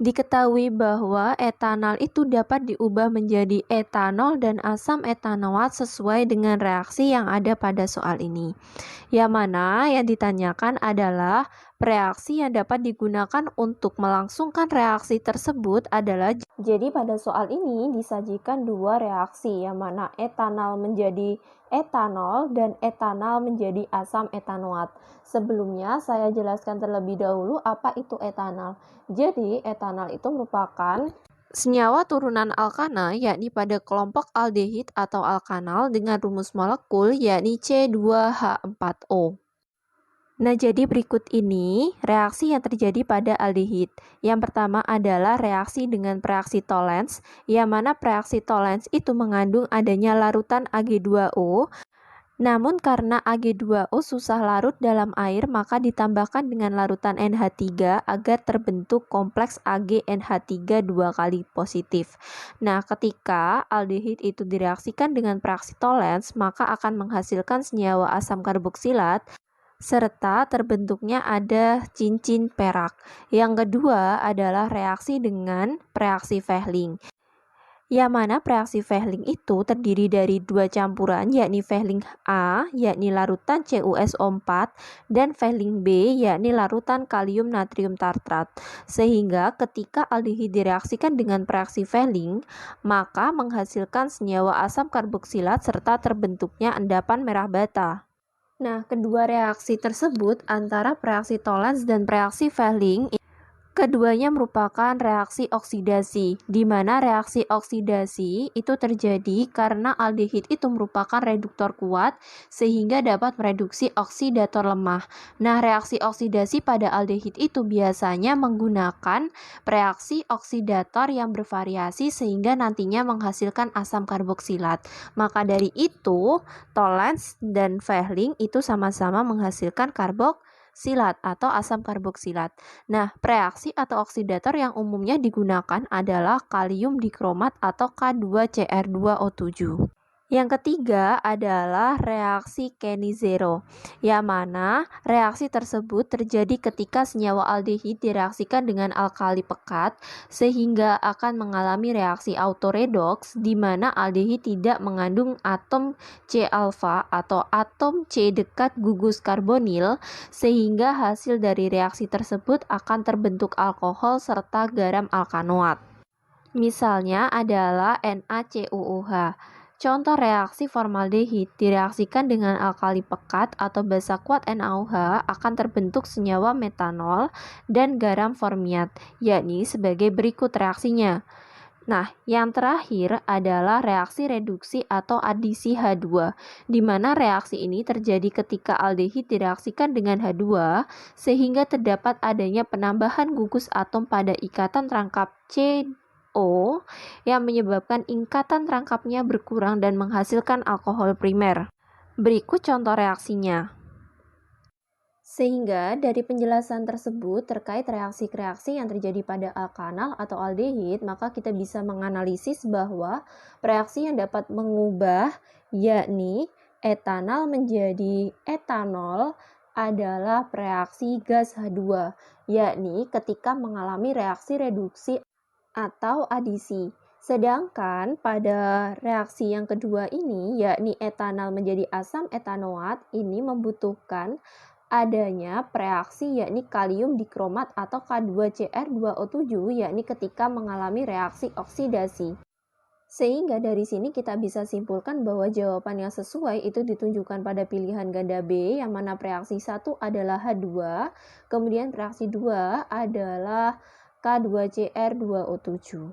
Diketahui bahwa etanol itu dapat diubah menjadi etanol dan asam etanoat sesuai dengan reaksi yang ada pada soal ini. Yang mana yang ditanyakan adalah reaksi yang dapat digunakan untuk melangsungkan reaksi tersebut adalah, jadi pada soal ini disajikan dua reaksi yang mana etanol menjadi etanol dan etanol menjadi asam etanoat. Sebelumnya saya jelaskan terlebih dahulu apa itu etanol. Jadi etanol itu merupakan senyawa turunan alkana yakni pada kelompok aldehid atau alkanal dengan rumus molekul yakni C2H4O. Nah, jadi berikut ini reaksi yang terjadi pada aldehid. Yang pertama adalah reaksi dengan pereaksi Tollens, yang mana pereaksi Tollens itu mengandung adanya larutan Ag2O. Namun karena Ag2O susah larut dalam air, maka ditambahkan dengan larutan NH3 agar terbentuk kompleks AgNH3 dua kali positif. Nah, ketika aldehid itu direaksikan dengan pereaksi Tollens, maka akan menghasilkan senyawa asam karboksilat serta terbentuknya ada cincin perak. Yang kedua adalah reaksi dengan pereaksi Fehling. Yang mana pereaksi Fehling itu terdiri dari dua campuran yakni Fehling A yakni larutan CuSO4 dan Fehling B yakni larutan kalium natrium tartrat. Sehingga ketika aldehid direaksikan dengan pereaksi Fehling, maka menghasilkan senyawa asam karboksilat serta terbentuknya endapan merah bata. Nah, kedua reaksi tersebut antara pereaksi Tollens dan pereaksi Fehling, keduanya merupakan reaksi oksidasi, di mana reaksi oksidasi itu terjadi karena aldehid itu merupakan reduktor kuat sehingga dapat mereduksi oksidator lemah. Nah, reaksi oksidasi pada aldehid itu biasanya menggunakan reaksi oksidator yang bervariasi sehingga nantinya menghasilkan asam karboksilat. Maka dari itu, Tollens dan Fehling itu sama-sama menghasilkan karboksilat atau asam karboksilat. Nah, reaksi atau oksidator yang umumnya digunakan adalah kalium dikromat atau K2Cr2O7. Yang ketiga adalah reaksi Kenny-Zero, yang mana reaksi tersebut terjadi ketika senyawa aldehid direaksikan dengan alkali pekat sehingga akan mengalami reaksi autoredoks di mana aldehid tidak mengandung atom C-alfa atau atom C dekat gugus karbonil sehingga hasil dari reaksi tersebut akan terbentuk alkohol serta garam alkanoat. Misalnya adalah NaCuOH. Contoh reaksi formaldehid direaksikan dengan alkali pekat atau basa kuat NaOH akan terbentuk senyawa metanol dan garam formiat, yakni sebagai berikut reaksinya. Nah, yang terakhir adalah reaksi reduksi atau adisi H2, di mana reaksi ini terjadi ketika aldehid direaksikan dengan H2 sehingga terdapat adanya penambahan gugus atom pada ikatan rangkap CO yang menyebabkan ikatan rangkapnya berkurang dan menghasilkan alkohol primer. Berikut contoh reaksinya. Sehingga dari penjelasan tersebut terkait reaksi-reaksi yang terjadi pada alkanal atau aldehid, maka kita bisa menganalisis bahwa reaksi yang dapat mengubah yakni etanol menjadi etanol adalah reaksi gas H2, yakni ketika mengalami reaksi reduksi atau adisi. Sedangkan pada reaksi yang kedua ini, yakni etanol menjadi asam etanoat, ini membutuhkan adanya reaksi yakni kalium dikromat atau K2Cr2O7, yakni ketika mengalami reaksi oksidasi. Sehingga dari sini kita bisa simpulkan bahwa jawaban yang sesuai itu ditunjukkan pada pilihan ganda B, yang mana reaksi 1 adalah H2, kemudian reaksi 2 adalah K2Cr2O7.